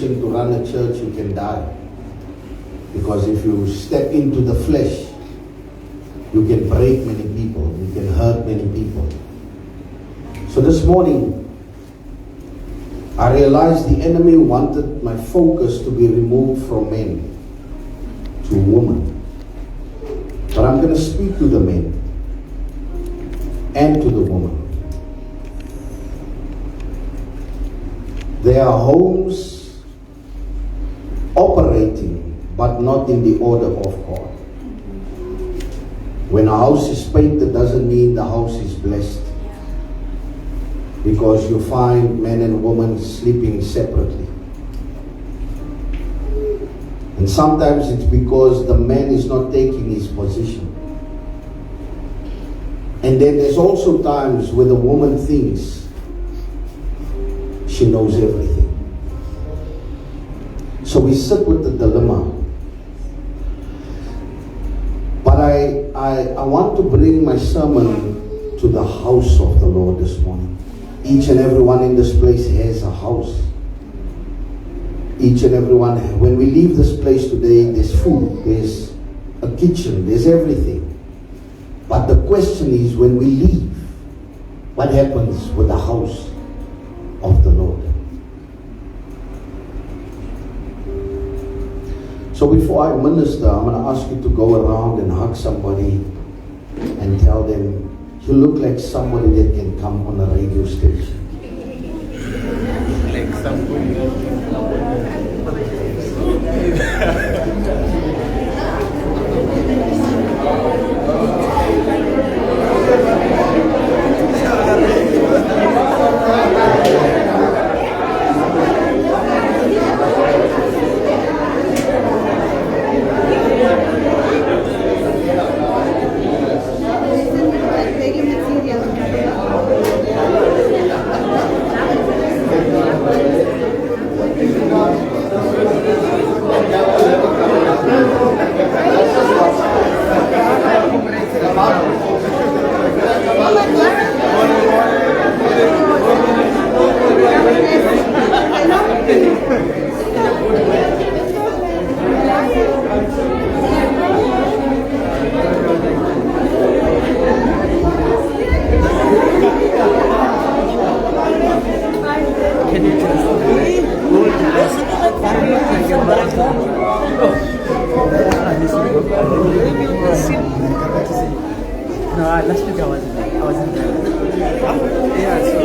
To run a church, you can die. Because if you step into the flesh, you can break many people, you can hurt many people. So this morning, I realized the enemy wanted my focus to be removed from men to women. But I'm going to speak to the men and to the women. There are homes operating, but not in the order of God. When a house is painted, doesn't mean the house is blessed. Because you find men and women sleeping separately. And sometimes it's because the man is not taking his position. And then there's also times where the woman thinks she knows everything. So we sit with the dilemma. But I want to bring my sermon to the house of the Lord this morning. Each and everyone in this place has a house. Each and everyone, when we leave this place today, there's food, there's a kitchen, there's everything. But the question is, when we leave, what happens with the house of the Lord? So before I minister, I'm going to ask you to go around and hug somebody and tell them, you look like somebody that can come on a radio station. Like somebody. No, last week I wasn't there. Yeah, so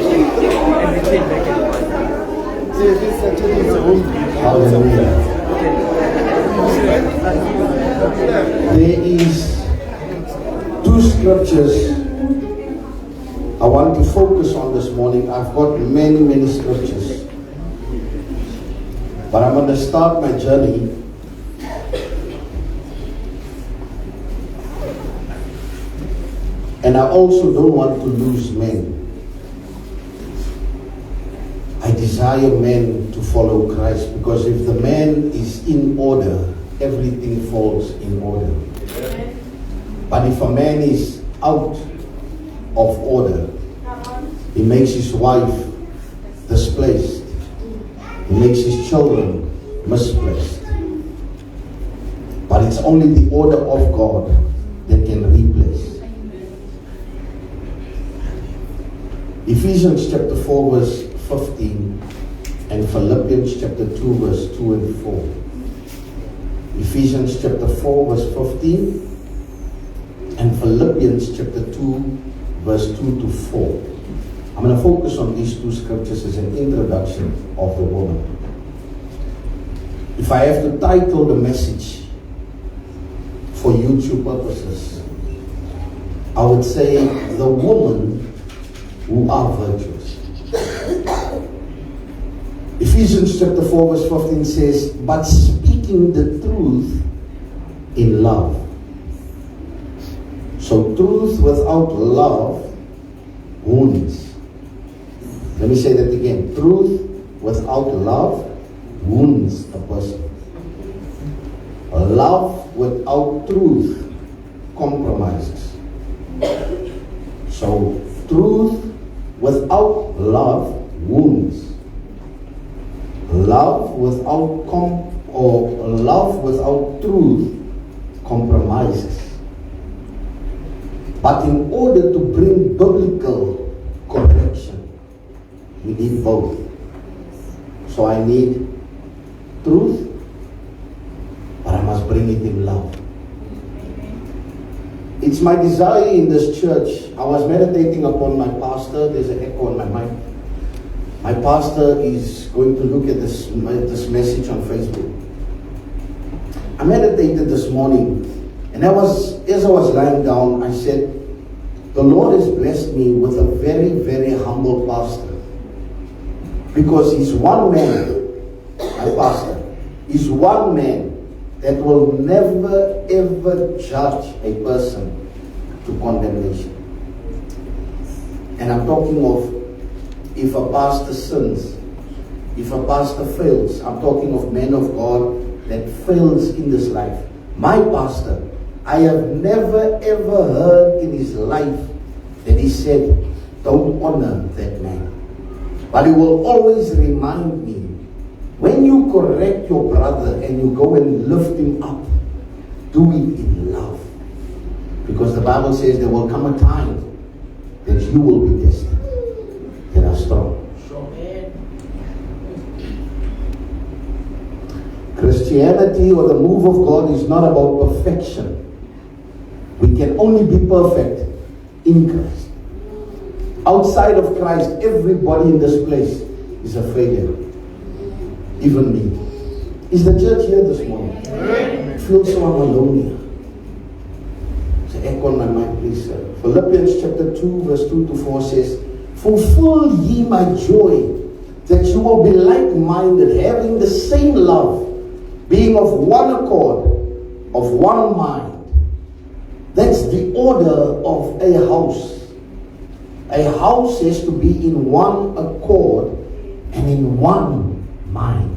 and we came back and won. Hallelujah. There is two scriptures I want to focus on this morning. I've got many scriptures. But I'm going to start my journey and I also don't want to lose men. I desire men to follow Christ, because if the man is in order, everything falls in order. But if a man is out of order, he makes his wife displaced. He makes his children misplaced. But it's only the order of God that can replace. Ephesians chapter 4 verse 15 and Philippians chapter 2 verse 2 and 4. Ephesians chapter 4 verse 15 and Philippians chapter 2 verse 2 to 4. I'm going to focus on these two scriptures as an introduction of the woman. If I have to title the message for YouTube purposes, I would say the women who are virtuous. Ephesians chapter 4 verse 15 says, but speaking the truth in love. So truth without love wounds. Let me say that again. Truth without love wounds a person. Love without truth compromises. So truth without love wounds. Love without love without truth compromises. But in order to bring biblical correction, we need both. So I need truth, but I must bring it in love. It's my desire in this church. I was meditating upon my pastor. There's an echo on my mic. My pastor is going to look at this message on Facebook. I meditated this morning, and as I was lying down, I said, the Lord has blessed me with a very, very humble pastor. Because he's one man, my pastor, is one man that will never ever judge a person to condemnation. And I'm talking of if a pastor sins, if a pastor fails. I'm talking of men of God that fails in this life. My pastor, I have never ever heard in his life that he said, don't honor that man. But he will always remind me, when you correct your brother and you go and lift him up, do it in love. Because the Bible says there will come a time that you will be tested. That are strong. Christianity or the move of God is not about perfection. We can only be perfect in Christ. Outside of Christ, everybody in this place is a failure. Even me. Is the church here this morning? I feel so alone here. So echo on my mind, please, sir. Philippians chapter 2, verse 2 to 4 says, fulfill ye my joy, that you will be like-minded, having the same love, being of one accord, of one mind. That's the order of a house. A house has to be in one accord and in one mind.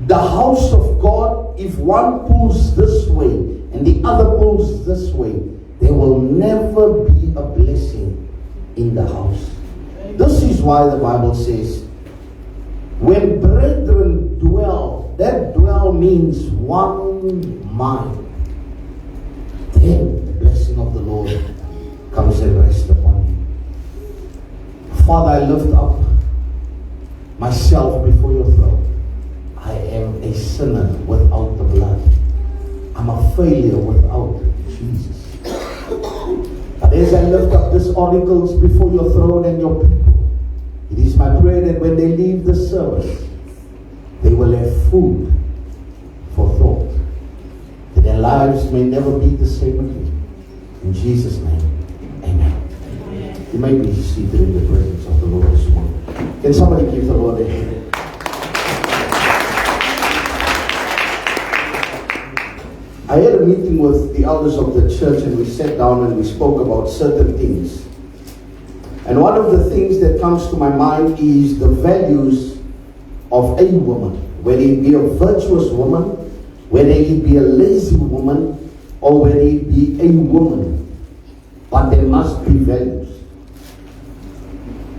The house of God, if one pulls this way and the other pulls this way, there will never be a blessing in the house. This is why the Bible says, when brethren dwell, that dwell means one mind. Then the blessing of the Lord comes and rests upon you. Father, I lift up myself before your throne. I am a sinner without the blood. I'm a failure without Jesus. But as I lift up these oracles before your throne and your people, it is my prayer that when they leave the service, they will have food for thought. That their lives may never be the same again. In Jesus' name, amen. You may be seated in the presence of the Lord this morning. Can somebody give the Lord a hand? I had a meeting with the elders of the church, and we sat down and we spoke about certain things. And one of the things that comes to my mind is the values of a woman. Whether it be a virtuous woman, whether it be a lazy woman, or whether it be a woman. But there must be values.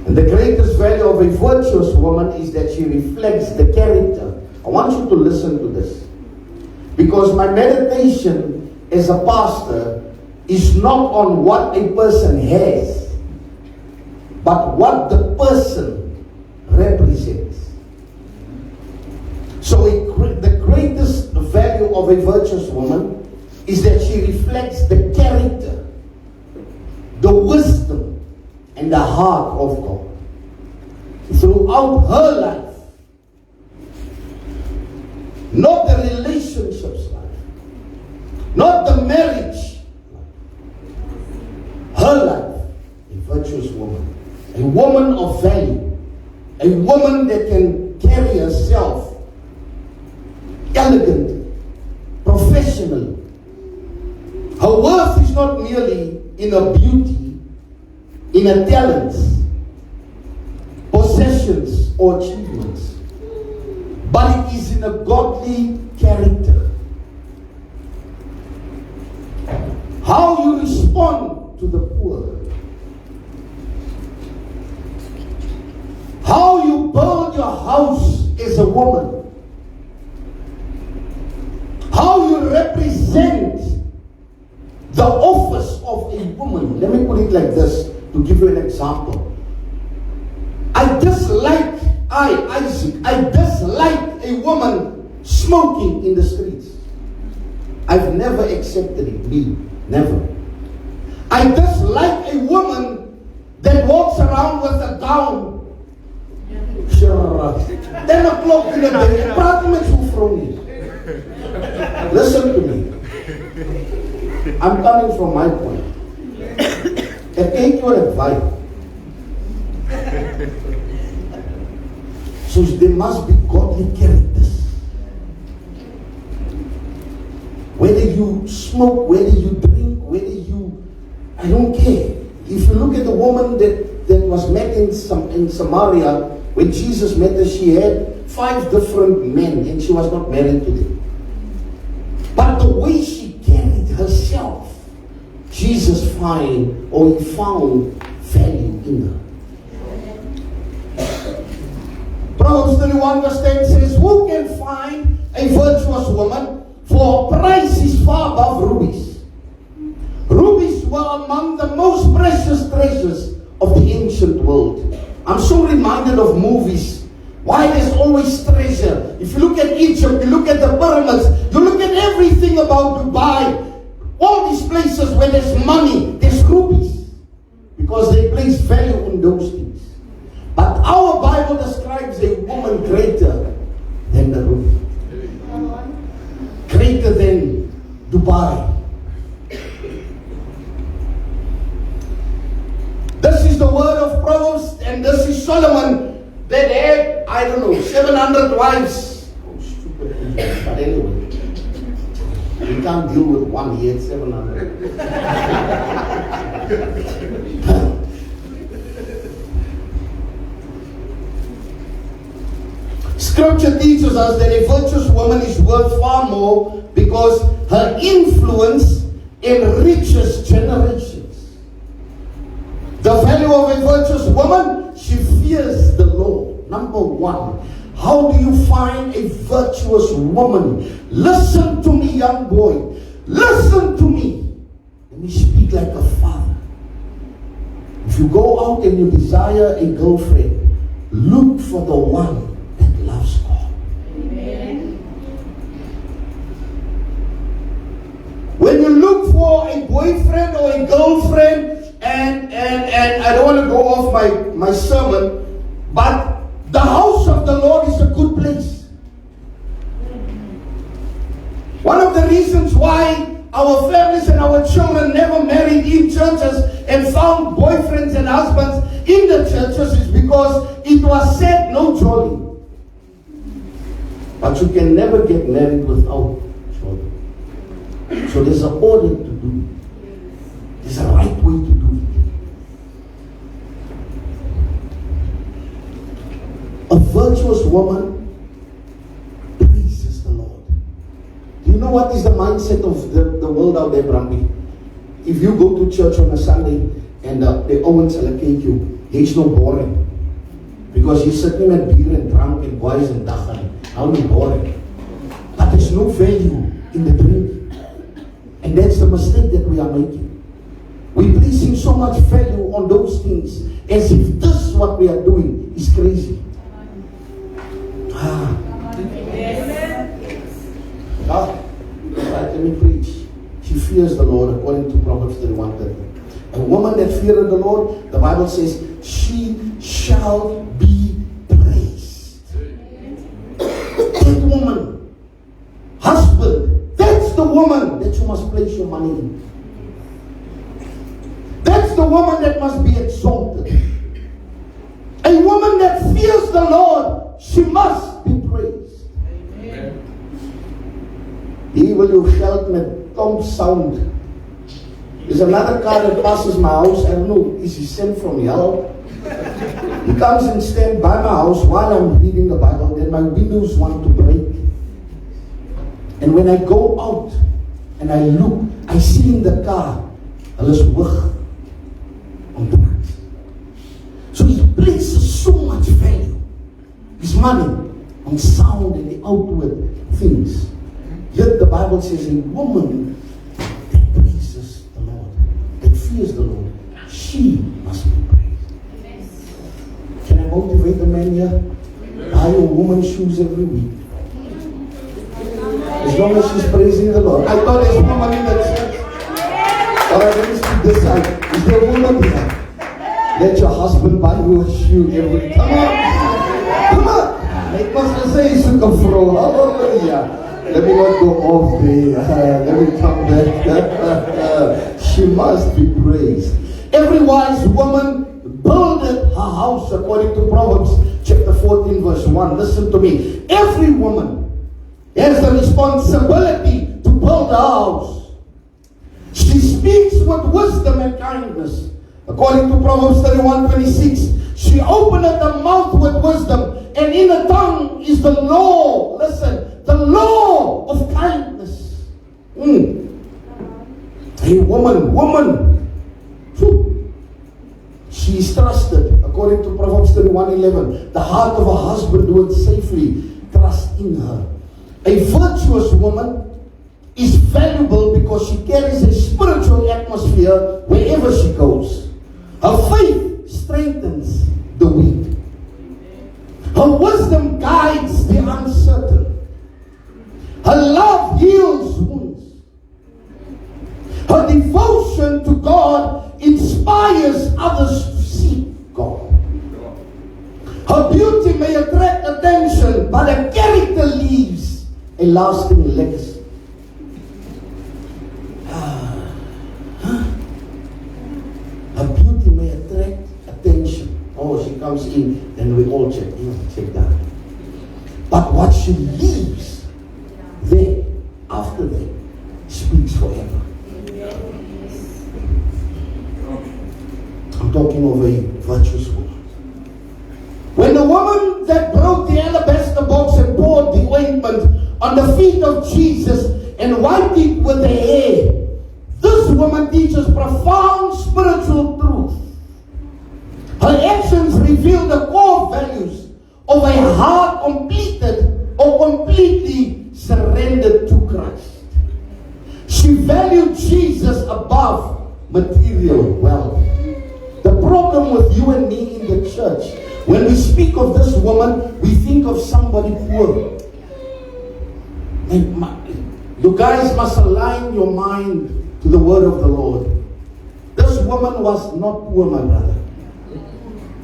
And the greatest value of a virtuous woman is that she reflects the character. I want you to listen to this. Because my meditation as a pastor is not on what a person has, but what the person represents. So the greatest value of a virtuous woman is that she reflects the character, the wisdom, and the heart of God throughout her life. Not the relationships life, not the marriage, virtuous woman. A woman of value. A woman that can carry herself elegantly, professionally. Her worth is not merely in her beauty, in her talents, possessions, or achievements, but it is in a godly character. How you respond to the poor. How you build your house as a woman. How you represent the office of a woman. Let me put it like this to give you an example. I dislike a woman smoking in the streets. I've never accepted it. Me. Never. I dislike a woman that walks around with a gown. 10 o'clock in the day. Ek praat nie met so vrou nie. Listen to me. I'm coming from my point. Ek kyk your advice. So there must be godly characters. Whether you smoke, whether you drink, whether you, I don't care. If you look at the woman that was met in Samaria, when Jesus met her, she had 5 different men and she was not married to them. But the way she carried herself, Jesus found value in her. Proverbs 31 verse 10 says, who can find a virtuous woman? For her price is far above rubies. Rubies were among the most precious treasures of the ancient world. I'm so reminded of movies. Why there's always treasure. If you look at Egypt, you look at the pyramids, you look at everything about Dubai, all these places where there's money, there's rubies. Because they place value on those things. But our Bible describes a woman greater than the ruby. Greater than Dubai. This is the word of Proverbs, and this is Solomon that had, 700 wives. Oh, stupid. But anyway, you can't deal with one, he had 700. Scripture teaches us that a virtuous woman is worth far more because her influence enriches generations. The value of a virtuous woman, she fears the Lord. Number one, how do you find a virtuous woman? Listen to me, young boy. Listen to me. Let me speak like a father. If you go out and you desire a girlfriend, look for the one that loves God. Amen. When you look for a boyfriend or a girlfriend, and I don't want to go off my sermon, but the house of the Lord is a good place. One of the reasons why our families and our children never married in churches and found boyfriends and husbands in the churches is because it was said no jolly. But you can never get married without jolly. So there's an order to do it. There's a right way to do it. A virtuous woman praises the Lord. Do you know what is the mindset of the world out there, Brambi? If you go to church on a Sunday and the Owens allocate you, it's no boring. Because you're sitting at beer and drunk and boys and dagga. How boring. But there's no value in the drink. And that's the mistake that we are making. We're placing so much value on those things as if this is what we are doing is crazy. Let me preach. She fears the Lord according to Proverbs 31:30. A woman that feareth the Lord, the Bible says, she shall be praised. That woman, husband, that's the woman that you must place your money in. That's the woman that must be exalted. must be praised. Hier wil jou geld met Tom Sound. There's another car that passes my house. I don't know, is he sent from hell? He comes and stands by my house while I'm reading the Bible. Then my windows want to break. And when I go out and I look, I see in the car, hulle is hoog on drugs. So he places so much value, his money, on sound and the outward things. Yet the Bible says a woman that praises the Lord, that fears the Lord, she must be praised. Can I motivate the man here? Buy a woman shoes every week. As long as she's praising the Lord. I thought there's a woman in the church. Alright, let me speak this side. Is there a woman here? Let your husband buy you a shoe every week. Come on. Come on. Ek was gesê soek 'n vrou. Hallelujah. Let me not go off there. Let me come back. She must be praised. Every wise woman builded her house according to Proverbs chapter 14 verse 1. Listen to me. Every woman has the responsibility to build a house. She speaks with wisdom and kindness. According to Proverbs 31:26. She openeth the mouth with wisdom, and in the tongue is the law. Listen, the law of kindness. A woman. She is trusted. According to Proverbs 31:11. The heart of a husband doeth safely trust in her. A virtuous woman is valuable because she carries a spiritual atmosphere wherever she goes. Her faith strengthens the weak. Her wisdom guides the uncertain. Her love heals wounds. Her devotion to God inspires others to seek God. Her beauty may attract attention, but her character leaves a lasting legacy. Her beauty may attract attention. Oh, she comes in, then we all check that. But what she leaves there, after that, speaks forever. I'm talking of a virtuous woman. When the woman that broke the alabaster box and poured the ointment on the feet of Jesus and wiped it with her hair, this woman teaches profound spiritual truth. Her actions reveal the core values of a heart completed or completely surrendered to Christ. She valued Jesus above material wealth. The problem with you and me in the church, when we speak of this woman, we think of somebody poor. And you guys must align your mind to the word of the Lord. This woman was not poor, my brother.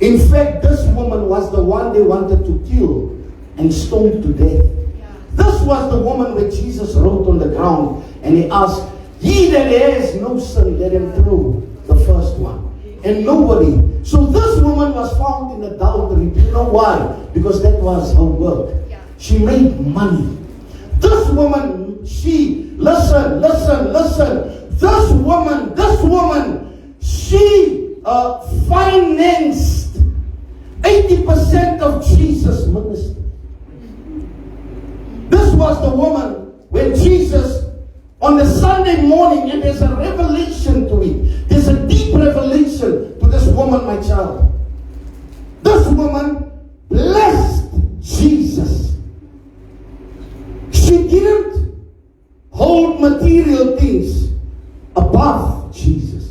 In fact, this woman was the one they wanted to kill and stone to death. This was the woman where Jesus wrote on the ground and he asked, "He that has no sin, let him throw the first one." And nobody. So this woman was found in adultery. Do you know why? Because that was her work. She made money. This woman, listen. This woman, she financed 80% of Jesus' ministry. This was the woman when Jesus, on the Sunday morning, and there's a revelation to it. There's a deep revelation to this woman, my child. This woman blessed Jesus. She didn't hold material things above Jesus.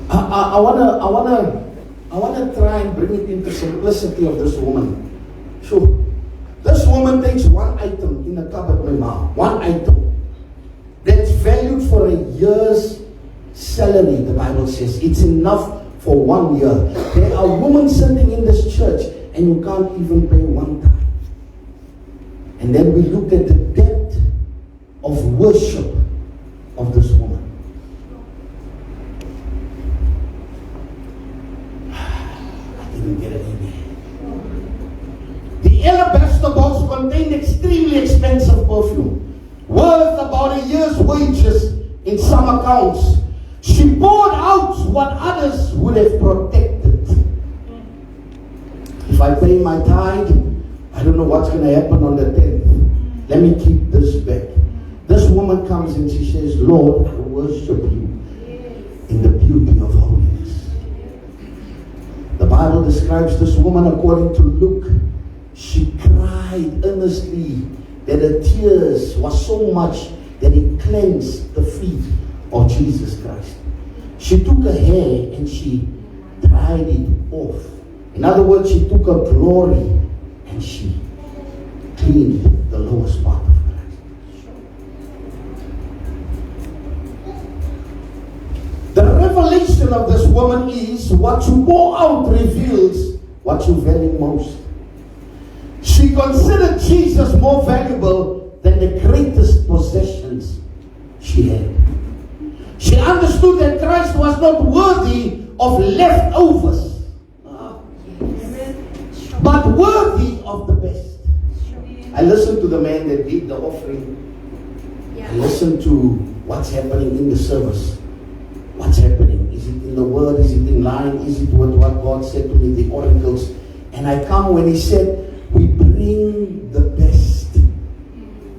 I wanna try and bring it into simplicity of this woman. Sure. This woman takes one item in a cupboard, my mom. One item. That's valued for a year's salary, the Bible says. It's enough for 1 year. There are women sitting in this church and you can't even pay one time. And then we looked at the depth of worship of this woman. I didn't get it in there. contained extremely expensive perfume, worth about a year's wages in some accounts. She poured out what others would have protected. If I pay my tithe, I don't know what's going to happen on the 10th. Let me keep this back. This woman comes and she says, Lord, I worship you in the beauty of holiness. The Bible describes this woman according to Luke. She cried earnestly that her tears were so much that it cleansed the feet of Jesus Christ. She took her hair and she dried it off. In other words, she took her glory and she cleaned the lowest part of Christ. The revelation of this woman is what you pour out reveals what you value most. She considered Jesus more valuable than the greatest possessions she had. She understood that Christ was not worthy of leftovers, but worthy of the best. I listened to the man that did the offering. I listened to what's happening in the service. What's happening? Is it in the word? Is it in line? Is it what God said to me, the oracles? And I come when he said, we bring the best.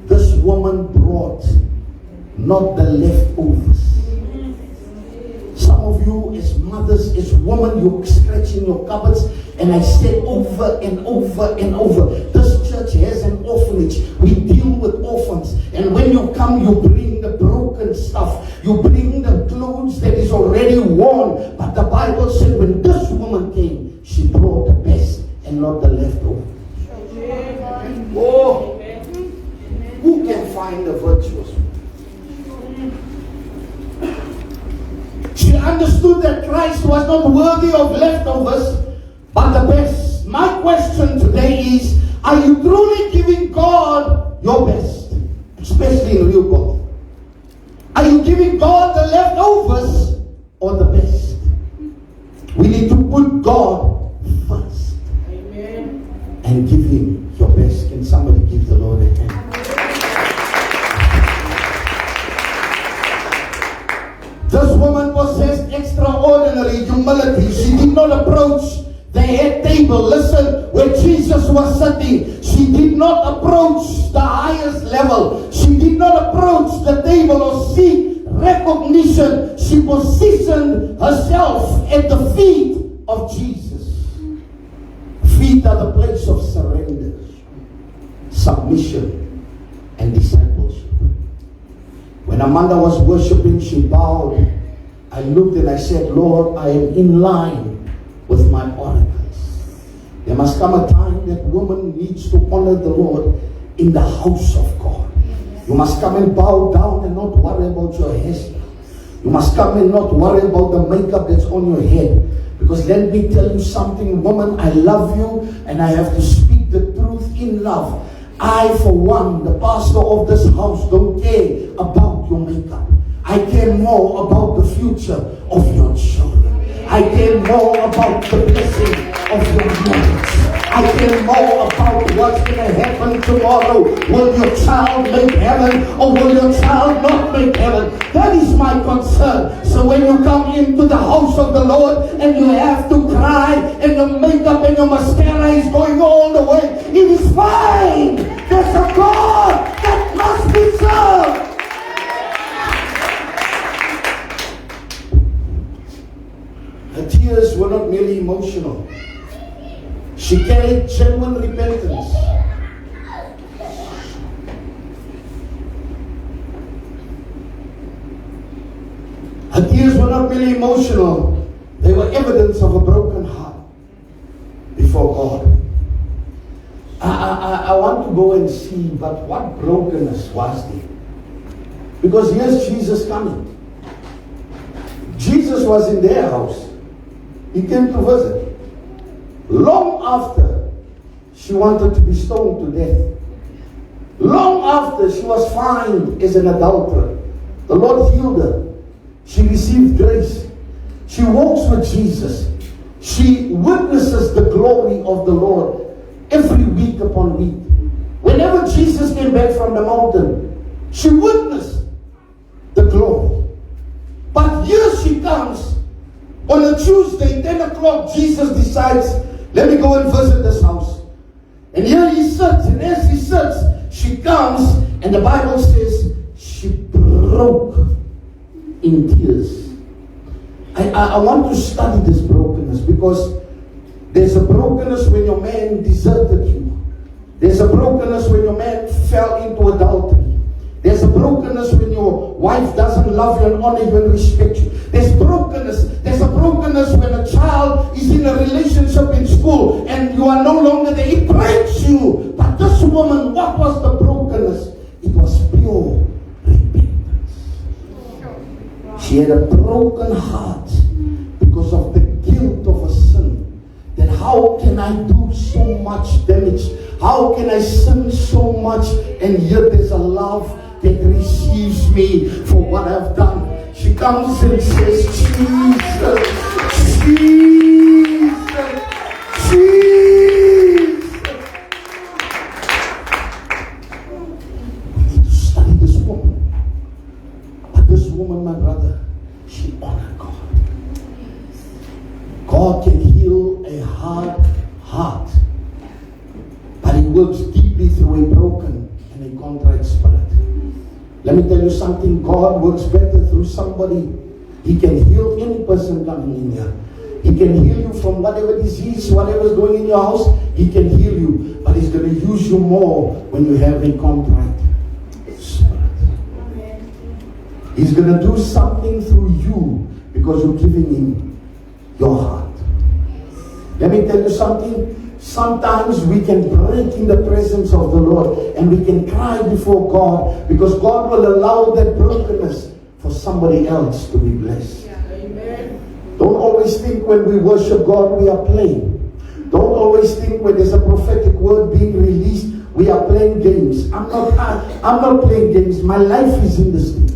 This woman brought not the leftovers. Some of you as mothers, as women, you're scratching your cupboards, and I said over and over and over, this church has an orphanage. We deal with orphans, and when you come, you bring the broken stuff. You bring the clothes that is already worn. But the Bible said when this woman came, she brought the best and not the leftovers. Oh, who can find the virtuous? She understood that Christ was not worthy of leftovers, but the best. My question today is, are you truly giving God your best? Especially in real God. Are you giving God the leftovers or the best? We need to put God first. Amen. And give Him your best. Can somebody give the Lord a hand? This woman possessed extraordinary humility. She did not approach the head table. Listen, where Jesus was sitting, she did not approach the highest level. She did not approach the table or seek recognition. She positioned herself at the feet of Jesus. Feet are the place of surrender, submission, and discipleship. When Amanda was worshiping, she bowed. I looked and I said, Lord, I am in line with my oracles. There must come a time that woman needs to honor the Lord in the house of God. You must come and bow down and not worry about your hairstyle. You must come and not worry about the makeup that's on your head. Because let me tell you something, woman, I love you and I have to speak the truth in love. I, for one, the pastor of this house, don't care about your makeup. I care more about the future of your children. I care more about the blessing of your marriage. I care more about what's going to happen tomorrow. Will your child make heaven or will your child not make heaven? That is my concern. So when you come into the house of the Lord and you have to cry and your makeup and your mascara is going all the way, it is fine. There's a God that must be served. Her tears were not merely emotional. She carried genuine repentance. Her tears were not merely emotional. They were evidence of a broken heart before God. I want to go and see, but what brokenness was there? Because here's Jesus coming. Jesus was in their house. He came to visit. Long after she wanted to be stoned to death. Long after she was fined as an adulterer. The Lord healed her. She received grace. She walks with Jesus. She witnesses the glory of the Lord every week upon week. Whenever Jesus came back from the mountain, she witnessed the glory. But here she comes on a Tuesday, 10 o'clock, Jesus decides, let me go and visit this house. And here he sits, and as he sits, she comes, and the Bible says she broke in tears. I want to study this brokenness, because there's a brokenness when your man deserted you. There's a brokenness when your man fell into adultery. There's a brokenness when your wife doesn't love you and honor you and respect you. There's brokenness. There's a brokenness when a child is in a relationship in school and you are no longer there. It breaks you. But this woman, what was the brokenness? It was pure repentance. She had a broken heart because of the guilt of a sin. Then how can I do so much damage? How can I sin so much and yet there's a love that receives me for what I've done? She comes and says, Jesus, Jesus, Jesus. We need to study this woman. But this woman, my brother, she honored God. God can heal a hard heart, but He works deeply through a broken and a contrite spirit. Let me tell you something. God works better through somebody. He can heal any person coming in here. He can heal you from whatever disease, whatever is going in your house. He can heal you, but He's going to use you more when you have a contrite spirit. He's going to do something through you because you're giving Him your heart. Let me tell you something. Sometimes we can break in the presence of the Lord and we can cry before God, because God will allow that brokenness for somebody else to be blessed. Amen. Don't always think when we worship God we are playing. Don't always think when there's a prophetic word being released we are playing games. I'm not playing games. My life is in this thing.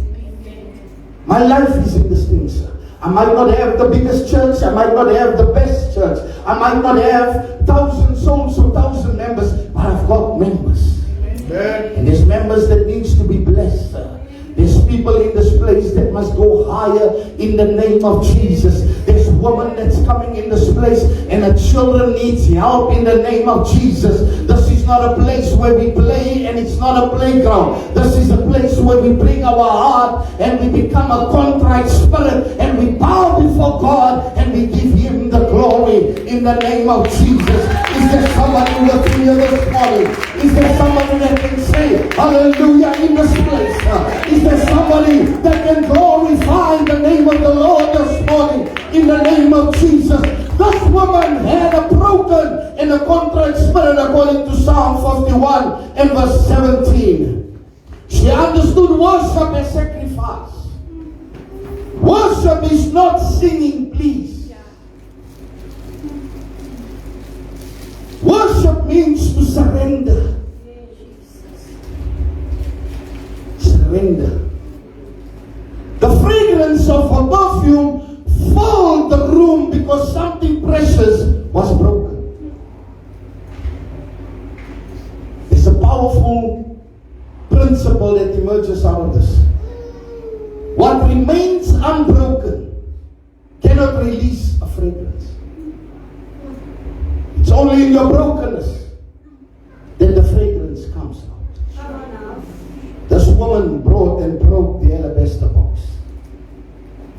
My life is in this thing, sir. I might not have the biggest church. I might not have the best church. I might not have 1,000 souls or 1,000 members, but I've got members. Amen. And there's members that needs to be blessed. There's people in this place that must go higher in the name of Jesus. There's a woman that's coming in this place and her children needs help in the name of Jesus. This is not a place where we play and it's not a playground. This is a place where we bring our heart and we become a contrite spirit and we bow before God and we give Him the glory in the name of Jesus. Is there somebody with me this morning? Is there somebody that can say hallelujah in this place? Is there somebody that can glorify the name of the Lord this morning in the name of Jesus? This woman had a broken and a contrite spirit according to Psalm 51 and verse 17. She understood worship as sacrifice. Worship is not singing, please. Worship means to surrender. Surrender. The fragrance of her perfume filled the room because something precious was broken. It's a powerful principle that emerges out of this. What remains unbroken cannot release a fragrance. It's only in your brokenness that the fragrance comes out. This woman brought and broke the alabaster box.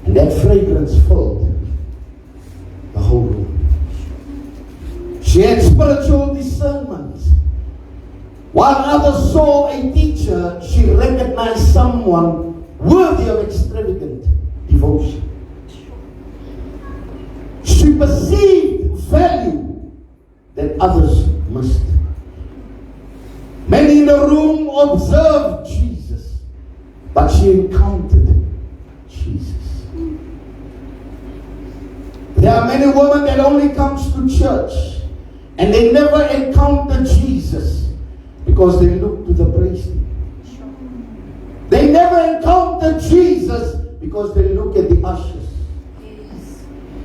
And that fragrance filled the whole room. She had spiritual discernment. While others saw a teacher, she recognized someone worthy of extravagant devotion. She perceived value that others missed. Many in the room observed Jesus, but she encountered Jesus. There are many women that only comes to church and they never encounter Jesus because they look to the praise team. They never encounter Jesus because they look at the ushers.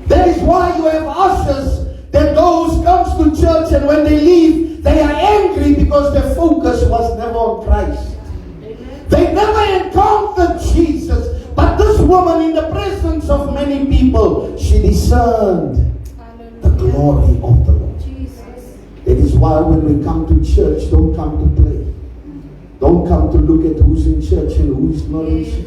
That is why you have ushers that those comes to church and when they leave, They are angry because their focus was never on Christ. They never encountered Jesus. But this woman, in the presence of many people, she discerned the glory of the Lord. That is why when we come to church, don't come to play. Don't come to look at who's in church and who's not in church.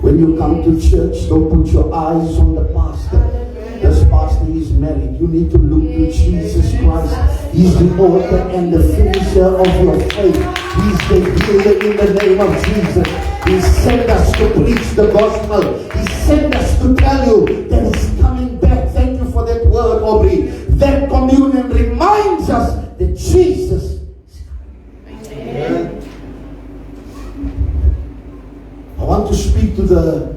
When you come to church, don't put your eyes on the pastor. This pastor is married. You need to look to Jesus Christ. He's the author and the finisher of your faith. He's the healer in the name of Jesus. He sent us to preach the gospel. He sent us to tell you that He's coming back. Thank you for that word, Aubrey. That communion reminds us that Jesus is coming. Amen. I want to speak to the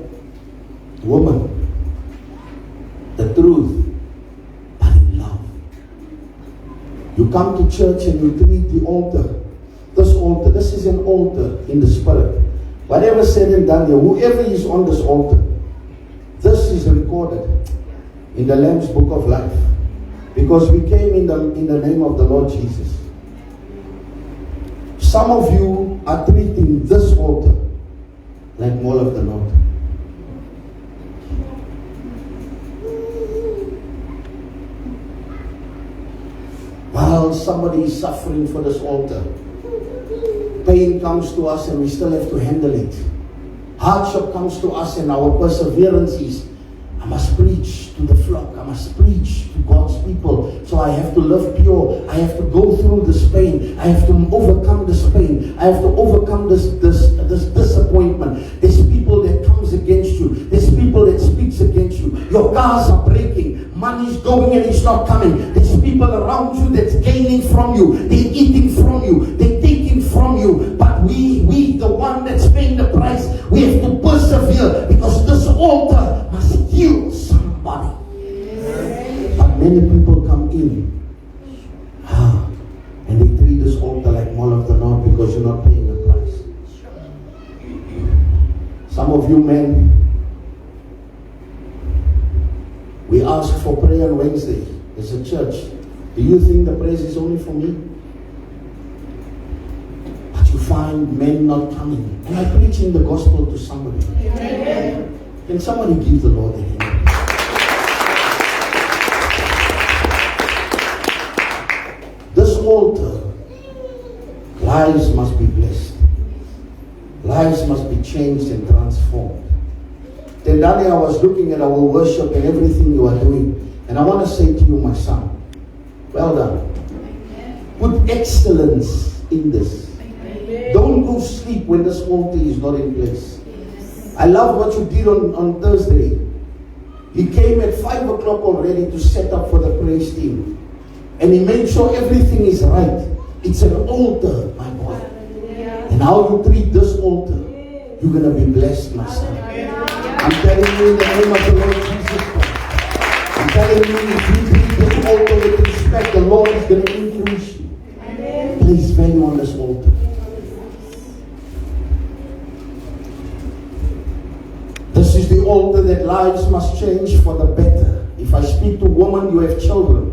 woman. The truth, but in love. You come to church and you treat the altar. This is an altar in the spirit. Whatever said and done here, whoever is on this altar, this is recorded in the Lamb's Book of Life. Because we came in the name of the Lord Jesus. Some of you are treating this altar like Mall of the North. While somebody is suffering for this altar, pain comes to us and we still have to handle it. Hardship comes to us and our perseverance is, I must preach to the flock. I must preach to God's people. So I have to live pure. I have to go through this pain. I have to overcome this pain. I have to overcome this disappointment. There's people that comes against you. There's people that speaks against you. Your cars are breaking. Money's going and it's not coming. There's people around you that's gaining from you. They're eating from you. They're taking from you. But we, the one that's paying the price, we have to persevere because this altar must heal somebody. Yes. But many people come in and they treat this altar like Mall of the North because you're not paying the price. Some of you men, we ask for prayer on Wednesday as a church. Do you think the praise is only for me? But you find men not coming. Am I preaching the gospel to somebody? Amen. Can somebody give the Lord a hand? This altar, lives must be blessed. Lives must be changed and transformed. Then Danny, I was looking at our worship and everything you are doing. And I want to say to you, my son, well done. Put excellence in this. Don't go sleep when this altar is not in place. I love what you did on Thursday. He came at 5 o'clock already to set up for the praise team. And he made sure everything is right. It's an altar, my boy. And how you treat this altar, you're going to be blessed, my son. I'm telling you in the name of the Lord Jesus Christ. I'm telling you, if you treat this altar with respect, the Lord is going to increase you. Place value on this altar. This is the altar that lives must change for the better. If I speak to women, you have children.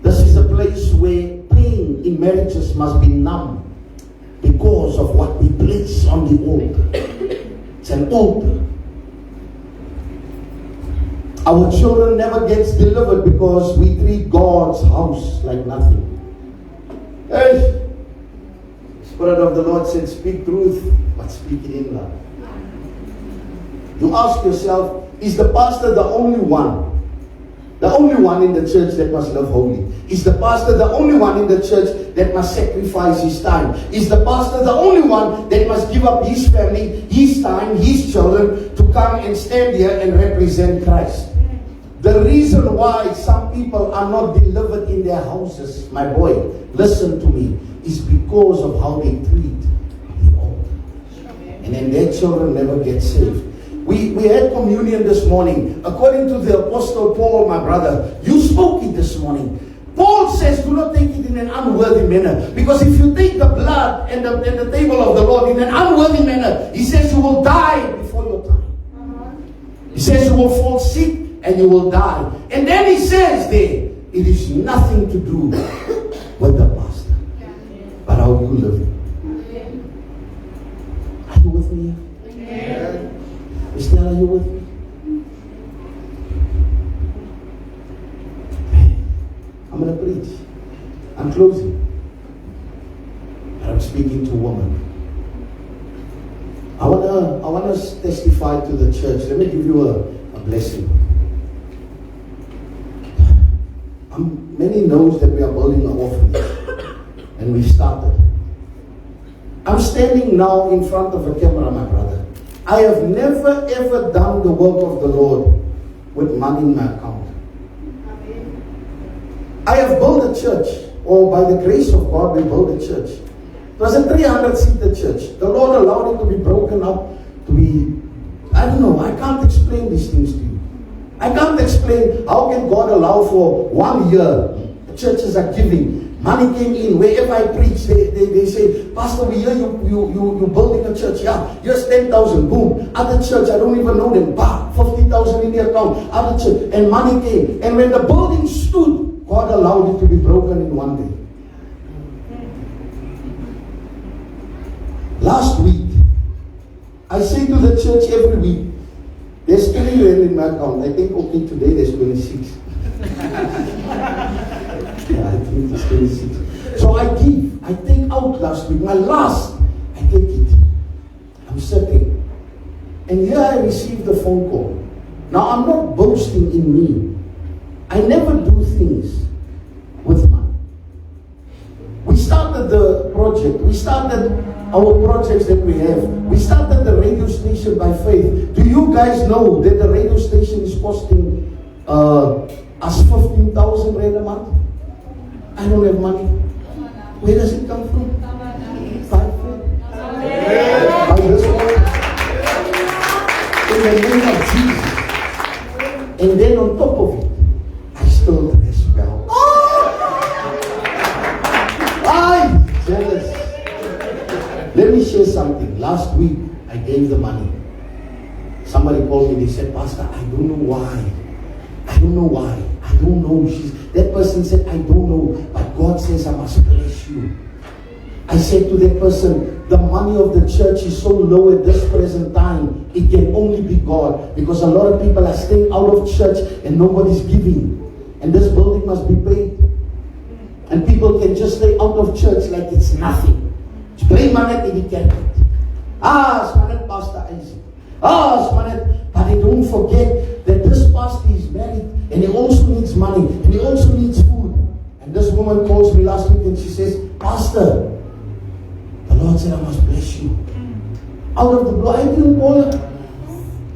This is a place where pain in marriages must be numb because of what we place on the altar. It's an altar. Our children never gets delivered because we treat God's house like nothing. Hey, Spirit of the Lord said, speak truth, but speak it in love. You ask yourself, is the pastor the only one? The only one in the church that must live holy? Is the pastor the only one in the church that must sacrifice his time? Is the pastor the only one that must give up his family, his time, his children to come and stand here and represent Christ? The reason why some people are not delivered in their houses, my boy, listen to me, is because of how they treat the altar. And then their children never get saved. We had communion this morning. According to the Apostle Paul, my brother, you spoke it this morning. Paul says, do not take it in an unworthy manner. Because if you take the blood and the table of the Lord in an unworthy manner, he says you will die before your time. He says you will fall sick and you will die. And then he says there, it is nothing to do with the past. new living. Are you with me? Estelle, are you with me? I'm going to preach. I'm closing. I'm speaking to a woman. I want to testify to the church. Let me give you a blessing. Many knows that we are building an orphanage. And we started. I'm standing now in front of a camera, my brother. I have never ever done the work of the Lord with money in my account. I have built a church, or by the grace of God, we built a church. It was a 300-seater church. The Lord allowed it to be broken up, to be, I don't know, I can't explain these things to you. I can't explain how can God allow for 1 year, the churches are giving. Money came in. Wherever I preach, they say, Pastor, we hear you building a church. Yeah, here's 10,000. Boom. Other church, I don't even know them. Bah, 50,000 in the account. Other church. And money came. And when the building stood, God allowed it to be broken in 1 day. Last week, I say to the church every week, there's 3 rand in my account. I think okay today there's 26. Yeah, I think it's 26. So I give. I take out last week. My last, I take it. I'm sitting. And here I received a phone call. Now I'm not boasting in me. I never do things with money. We started the project. We started our projects that we have. We started the radio station by faith. Do you guys know that the radio station is costing us 15,000 rand a month? I don't have money. Where does it come from? 5 rand. By this one. In the name of Jesus. And then on top of it, I stole the rest well. I'm jealous. Let me share something. Last week, I gave the money. Somebody called me. They said, Pastor, I don't know why. I don't know why. I don't know. That person said, I don't know. But God says, I must bless you. I said to that person, the money of the church is so low at this present time. It can only be God. Because a lot of people are staying out of church and nobody's giving. And this building must be paid. And people can just stay out of church like it's nothing. Play manet in the carpet. Smanet Pastor Isaac. Smanet. But they don't forget that this pastor is married and he also needs money and he also needs food. And this woman calls me last week and she says, Pastor, the Lord said I must bless you. Out of the blue, I didn't call her.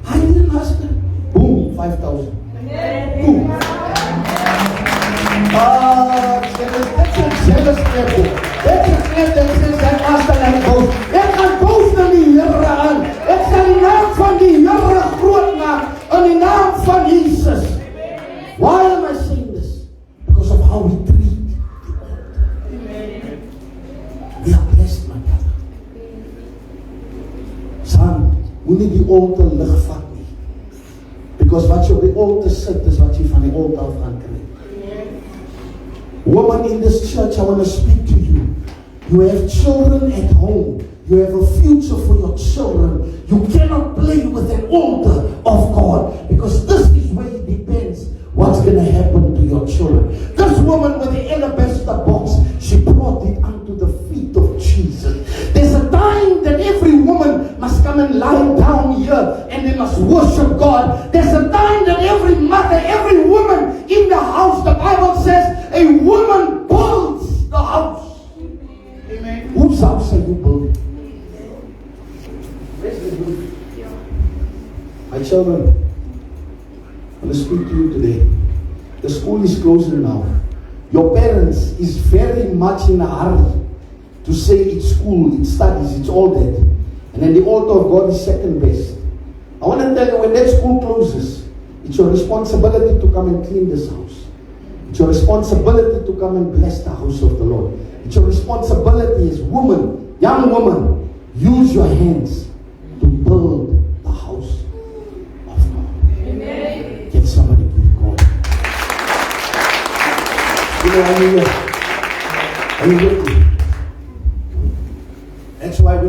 I didn't ask her. Boom, 5,000. Boom. That's a jealous devil. That's a knap that says that Pastor like boos. Ek gaan boos na die Here aan. Ek sal die naam van die Here groot maak in die naam van Jesus. Why am I saying this? Because of how we treat the altar. We are blessed, my brother. Son, moenie die altar lig vat nie. Because wat jy op die altar sit is wat jy van die altar af gaan kry. Woman in this church, I want to speak to you. You have children at home. You have a future for your children. You cannot play with an altar of God, because this is where it depends what's going to happen to your children. This woman with the alabaster box, she brought it unto the feet of Jesus. There's a time that every woman must come and lie down here and they must worship God. There's a time that every mother, every woman in the house, the Bible says, a woman builds the house. Amen. Whose house are you building? Where's the roof? My children, I want to speak to you today. The school is closing now. Your parents is very much in a hurry to say it's school, it's studies, it's all that. And then the altar of God is second best. I want to tell you, when that school closes, it's your responsibility to come and clean this house. It's your responsibility to come and bless the house of the Lord. It's your responsibility as woman, young woman, use your hands to build the house of God. Amen. Get somebody give God. You know, are you with me?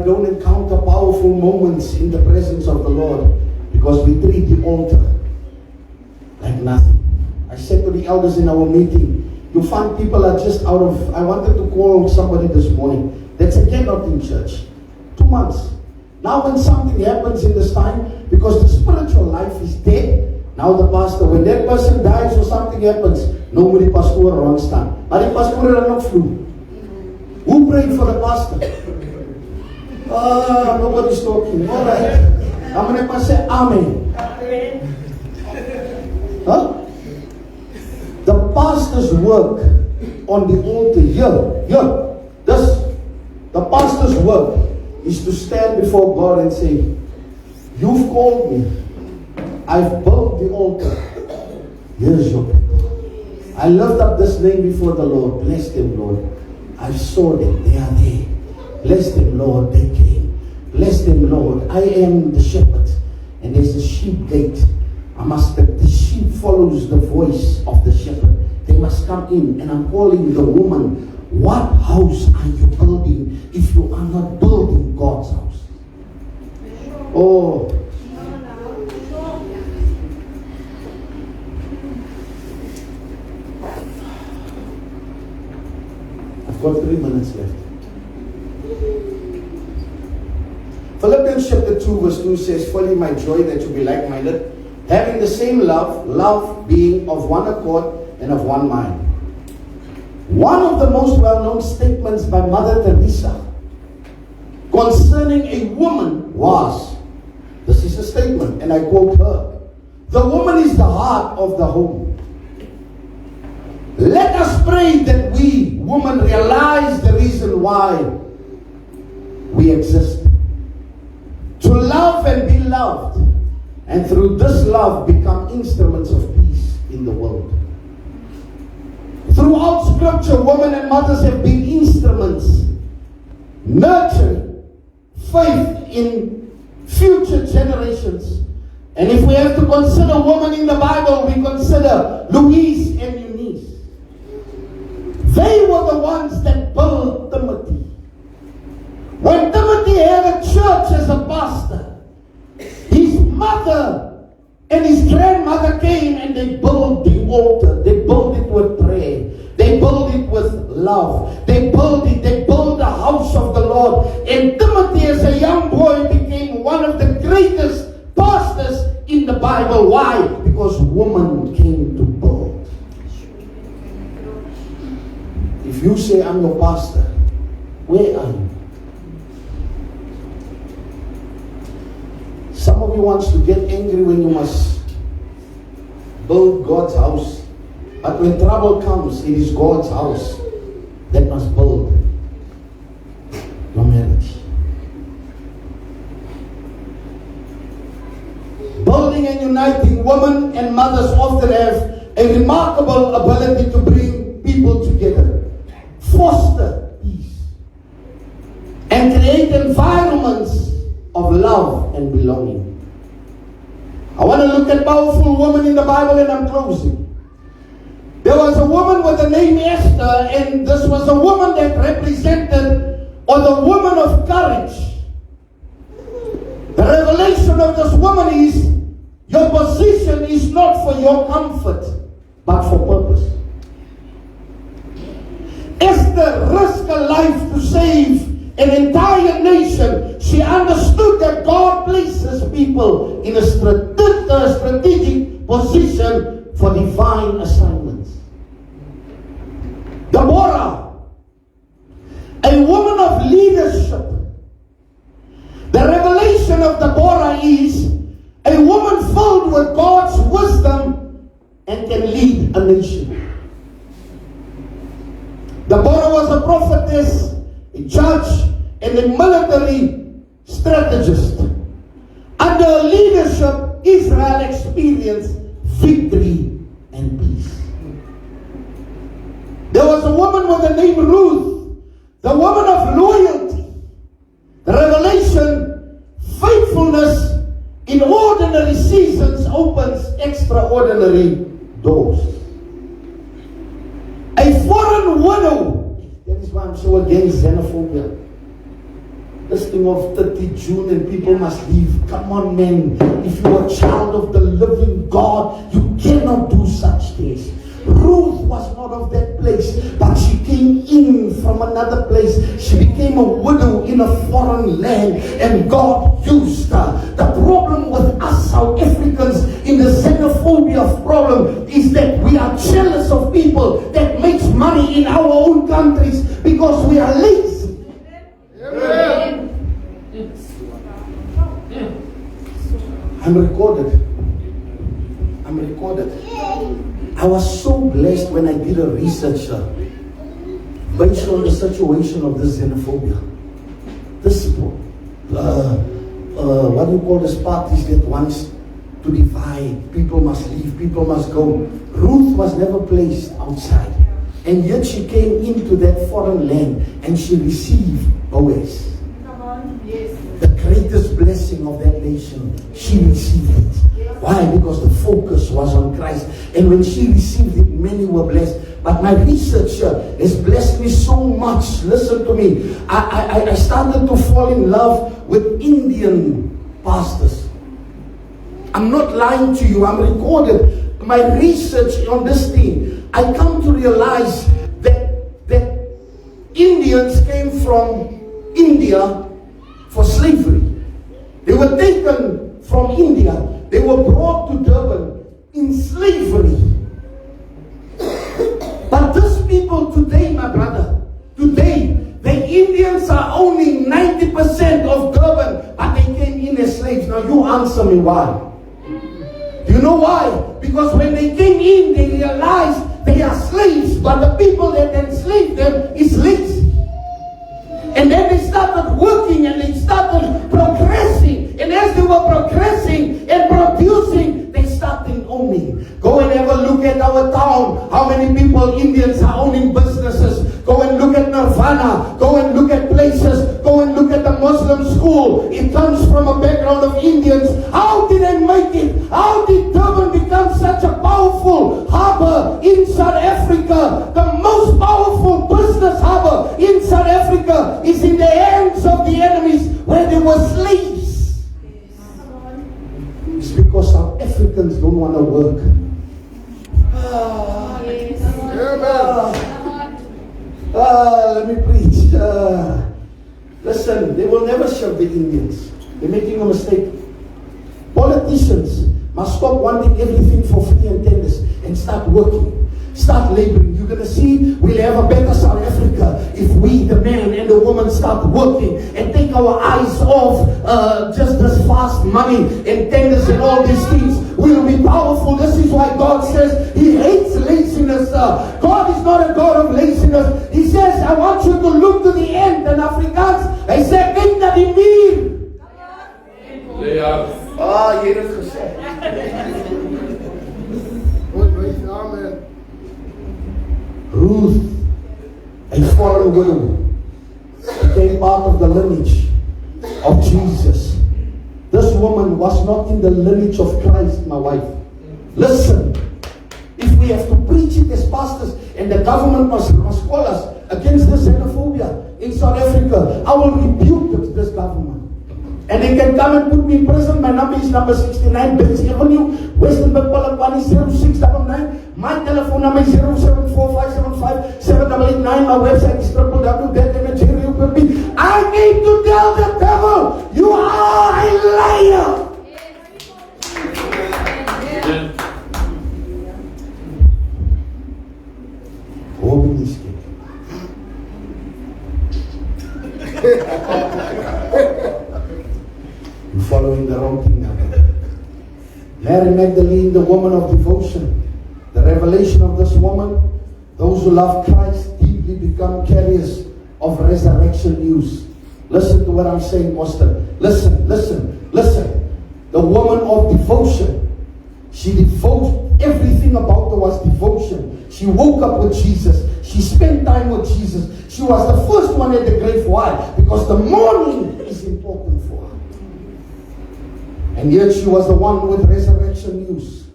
don't encounter powerful moments in the presence of the Lord because we treat the altar like nothing. I said to the elders in our meeting, you find people are just out of, I wanted to call somebody this morning that's again not in church. 2 months. Now when something happens in this time, because the spiritual life is dead, now the pastor, when that person dies or something happens, nobody pastor wrong stand. Maar die pastor are not flu. Who prayed for the pastor? Nobody's talking. All right. I'm going to say Amen. Huh? The pastor's work on the altar here, the pastor's work is to stand before God and say, you've called me. I've built the altar. Here's your people. I lift up this name before the Lord. Bless them, Lord. I saw them. They are there. Bless them, Lord. They came. Bless them, Lord. I am the shepherd. And there's a sheep gate. The sheep follows the voice of the shepherd. They must come in. And I'm calling the woman, what house are you building if you are not building God's house? Oh. I've got 3 minutes left. Philippians chapter 2 verse 2 says, fully my joy that you be like-minded, having the same love being of one accord and of one mind. One of the most well-known statements by Mother Teresa concerning a woman was, this is a statement, and I quote her, the woman is the heart of the home. Let us pray that we, women, realize the reason why we exist. To love and be loved, and through this love become instruments of peace in the world. Throughout Scripture, women and mothers have been instruments nurturing faith in future generations. And if we have to consider women in the Bible, we consider Louise and Eunice. They were the ones that built Timothy. When Timothy had a church as a pastor, his mother and his grandmother came and they built the altar. They built it with prayer. They built it with love. They built the house of the Lord. And Timothy as a young boy became one of the greatest pastors in the Bible. Why? Because woman came to build. If you say, I'm your pastor, where are you? Some of you wants to get angry when you must build God's house. But when trouble comes, it is God's house that must build your marriage. Building and uniting women and mothers often have a remarkable ability to bring people together, foster peace, and create environments of love and belonging. I want to look at powerful women in the Bible, and I'm closing. There was a woman with the name Esther, and this was a woman that represented, or the woman of courage. The revelation of this woman is, your position is not for your comfort, but for purpose. Esther risked her life to save an entire nation. She understood that God places people in a strategic position for divine assignments. Deborah, a woman of leadership. The revelation of Deborah is a woman filled with God's wisdom and can lead a nation. Deborah was a prophetess, a judge, and a military strategist. Under her leadership, Israel experienced victory and peace. There was a woman with the name Ruth, the woman of loyalty. The revelation, faithfulness in ordinary seasons opens extraordinary doors. A foreign widow. That is why I'm so against xenophobia. This thing of 30 June and people must leave. Come on, men. If you are a child of the living God, you cannot do such things. Ruth was not of that place, but she came in from another place. She became a widow in a foreign land, and God used her. The problem with us South Africans in the xenophobia problem is that we are jealous of people that makes money in our own countries because we are lazy. I'm recorded. I was so blessed when I did a research based on the situation of this xenophobia. This, what do you call these parties that wants to divide? People must leave, people must go. Ruth was never placed outside. And yet she came into that foreign land and she received Boaz. Come on, yes. The greatest blessing of that nation, she received it. Why? Because the focus was on Christ. And when she received it, many were blessed. But my research has blessed me so much. Listen to me. I started to fall in love with Indian pastors. I'm not lying to you. I'm recorded. My research on this thing, I come to realize that Indians came from India for slavery. They were taken from India. They were brought to Durban in slavery. But these people today, my brother, today, the Indians are owning 90% of Durban, but they came in as slaves. Now you answer me why. Do you know why? Because when they came in, they realized they are slaves, but the people that enslaved them is lazy. And then they started working and they started progressing. And as they were progressing and producing, they started owning. Go and have a look at our town. How many people, Indians, are owning businesses? Go and look at Nirvana. Go and look at places. Go and look at the Muslim school. It comes from a background of Indians. How did they make it? How did Durban become such a powerful harbor in South Africa? The most powerful business harbor in South Africa is in the hands of the enemies where they were slaves. It's because South Africans don't want to work. Let me preach. Listen, they will never serve the Indians. They're making a mistake. Politicians must stop wanting everything for free and tenders and start working. Start laboring. You're going to see we'll have a better South Africa if we, the man and the woman, start working and take our eyes off just this fast money and tenders and all these things. We'll be powerful. This is why God says He hates laziness. God is not a God of laziness. He says, I want you to look to the end. And Afrikaans, hy sê, kyk na die muur. Ah, jy het dit gesê. Amen. Ruth, a foreign widow, became part of the lineage of Jesus. This woman was not in the lineage of Christ, my wife. Listen, if we have to preach it as pastors and the government must call us against this xenophobia in South Africa, I will rebuke this government. And they can come and put me in prison. My number is number 69 Benz Avenue, Western Polokwane 0699. My telephone number is 0745757889. My website is www.mjru.me. I came to tell the devil, you are a liar. Holy Spirit. You're following the wrong thing now. Mary Magdalene, the woman of devotion. The revelation of this woman, those who love Christ deeply become carriers of resurrection news. Listen to what I'm saying, Austin. Listen. The woman of devotion. She devoted, everything about her was devotion. She woke up with Jesus. She spent time with Jesus. She was the first one at the grave. Why? Because the morning is important for her. And yet she was the one with resurrection news.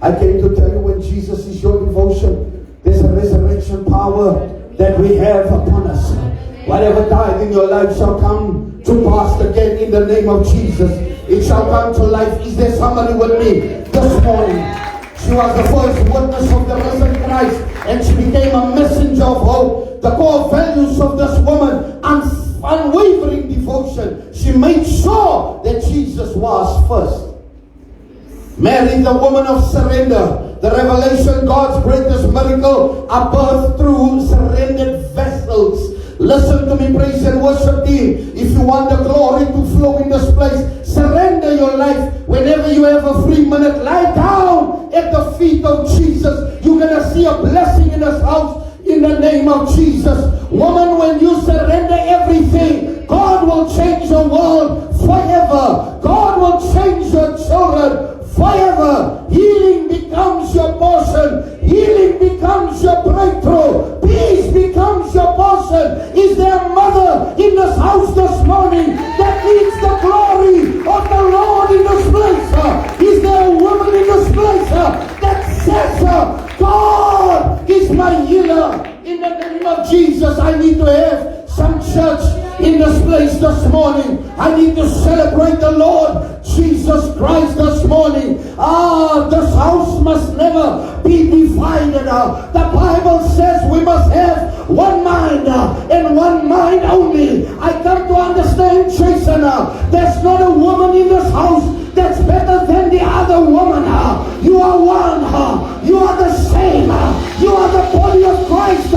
I came to tell you, when Jesus is your devotion, there's a resurrection power that we have upon us. Whatever died in your life shall come to pass again in the name of Jesus. It shall come to life. Is there somebody with me this morning? She was the first witness of the risen Christ, and she became a messenger of hope. The core values of this woman, unwavering devotion. She made sure that Jesus was first. Mary, the woman of surrender. The revelation, God's greatest miracle, are birthed through surrendered vessels. Listen to me, praise and worship team. If you want the glory to flow in this place, surrender your life. Whenever you have a free minute, lie down at the feet of Jesus. You're going to see a blessing in this house in the name of Jesus. Woman, when you surrender everything, God will change your world forever. God will change your children forever. Healing becomes your portion. Healing becomes your breakthrough. Peace becomes your portion. Is there a mother in this house this morning that needs the glory of the Lord in this place? Is there a woman in this place that says, God is my healer? In the name of Jesus, I need to have some church in this place this morning. I need to celebrate the Lord Jesus Christ this morning. This house must never be divided. The Bible says we must have one mind and one mind only. I come to understand, Jason, there's not a woman in this house that's better than the other woman. You are one. You are the same. You are the body of Christ.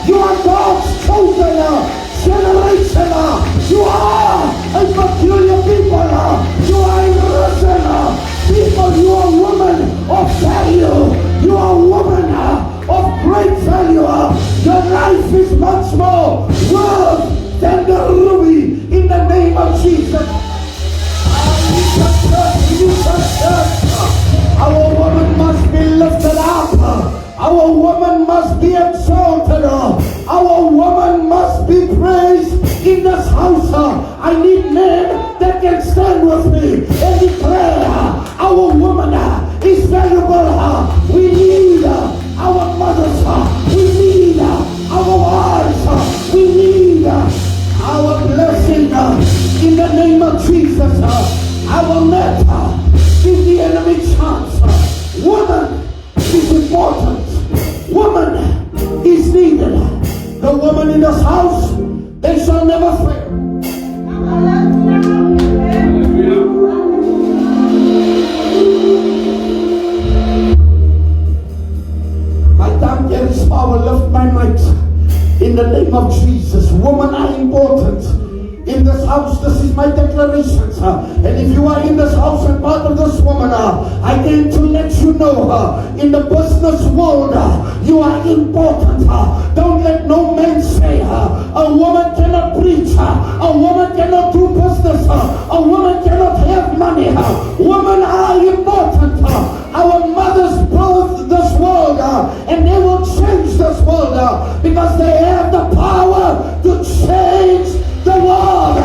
You are God's chosen generation. You are a peculiar people. You are a risen people. You are a woman of value. You are a woman of great value. Your life is much more worth than the ruby in the name of Jesus. Our woman must be lifted up. Our woman must be exalted. Our woman must be praised in this house. I need men that can stand with me and declare our woman is valuable. We need our mothers. We need our wives. We need our blessing in the name of Jesus. I will not give the enemy chance. Woman is important. Woman is needed. The woman in this house, they shall never fail. My tongue carries power. Lift my mic in the name of Jesus. Women are important. In this house, this is my declaration, and if you are in this house and part of this woman, I came to let you know, in the business world, you are important. Don't let no man say, a woman cannot preach, a woman cannot do business, a woman cannot have money. Women are important. Our mothers birthed this world, and they will change this world, because they have the power to change the world.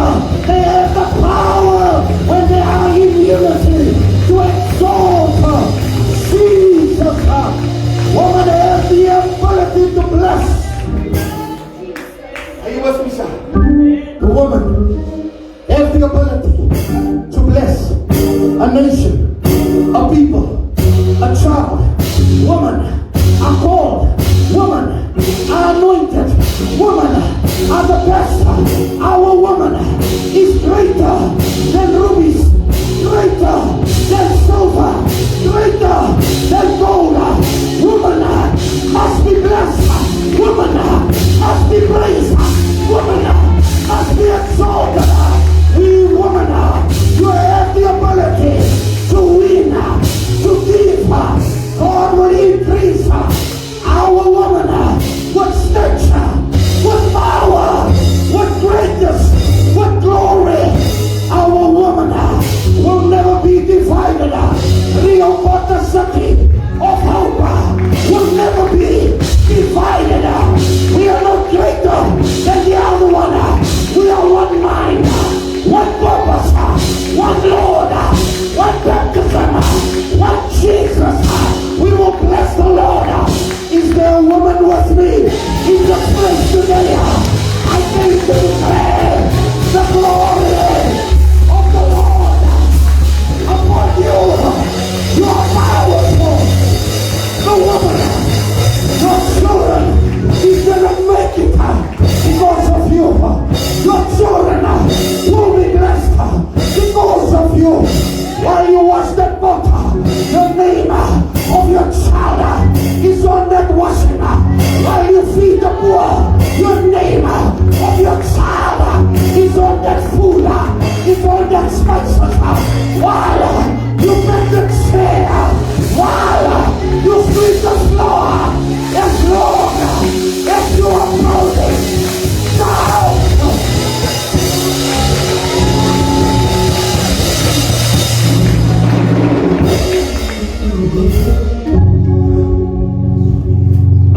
They have the power when they are in unity to exalt Jesus. Woman has the ability to bless. Are you with me, sir? The woman has the ability to bless a nation, a people, a child. Woman are called. Woman are anointed. Woman are the best. Our woman is greater than rubies, greater than silver, greater than gold. Woman must be blessed. Woman must be praised. Woman must be exalted. We women, you have the ability to win, to give. God will increase our woman with stature, with power, with greatness, with glory. Our woman will never be divided. Rio Bota City of hope will never be divided. We are not greater than the other one. We are one mind, one purpose, one Lord, one baptism, one Jesus. We will bless the Lord. Is there a woman with me in the place today? I came to declare the glory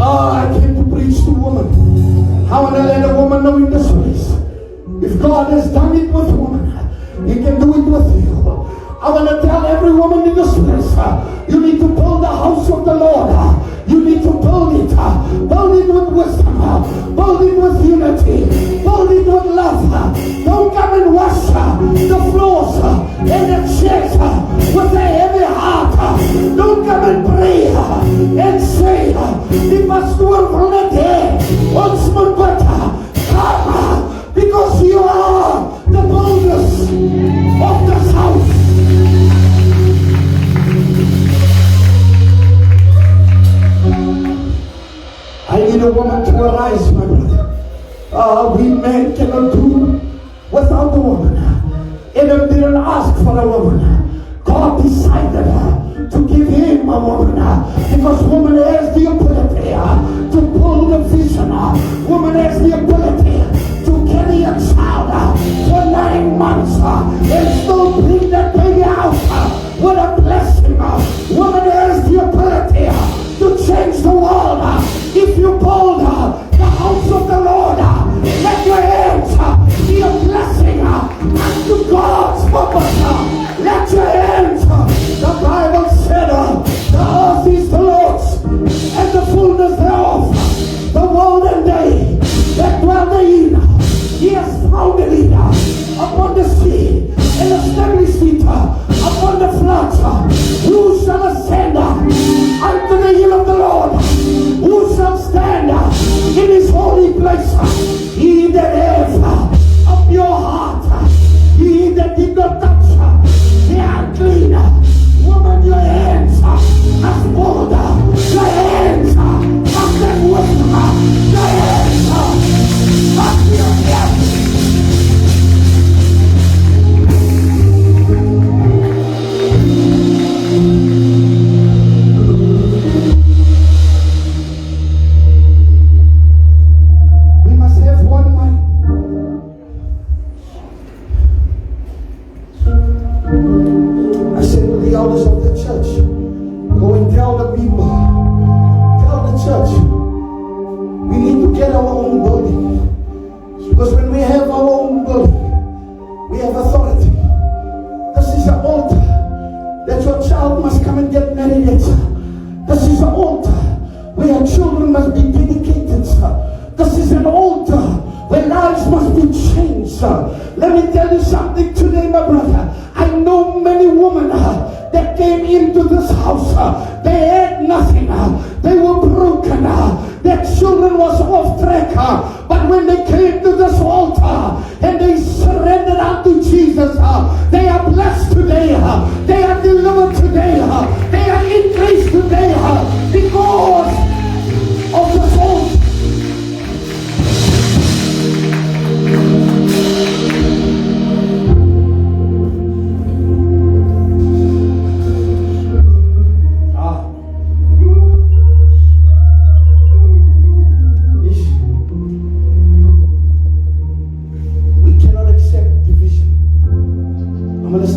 I came to preach to women. I want to let a woman know in this place. If God has done it with women, He can do it with you. I want to tell every woman in this place, you need to build the house of the Lord. You need to build it. Build it with wisdom. Build it with unity. Build it with love. Don't come and wash the floors and the chairs with a heavy heart. Don't come and pray and say, die pastoor wil net hê ons moet bid. Come, because you are the builders of this house. I need a woman to arise, my brother. We men cannot do without a woman. Adam didn't ask for a woman. God decided to give him a woman because woman has the ability to pull the vision. Woman has the ability to carry a child for 9 months and still bring that baby out with a blessing. Woman has the ability to change the world. If you build the house of the Lord, let your hands be a blessing unto God's purpose. Let your hands, the Bible said, the earth is the Lord's and the fullness thereof, the world and they that dwell therein. He has founded it upon the sea and established it upon the floods. Who shall ascend unto the hill of the Lord? Who shall stand in his holy place? He that hath a pure heart, he that did not touch the unclean. Woman, your hands must hold, your hands must stand with, your hands must be your hands. Let me tell you something today, my brother. I know many women that came into this house. They had nothing. They were broken. Their children was off track. But when they came to this altar and they surrendered unto Jesus, they are blessed today. They are delivered today. They are increased today because of the soul.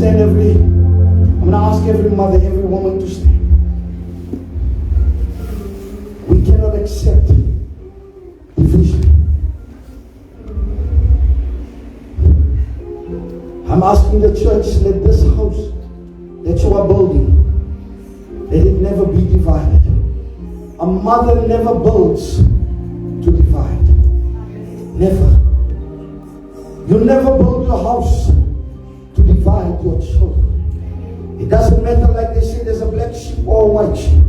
I'm going to ask every mother, every woman to stand. We cannot accept division. I'm asking the church, let this house that you are building, let it never be divided. A mother never builds to divide. Never. You never build your house to divide your children. It doesn't matter, like they say, there's a black sheep or a white sheep.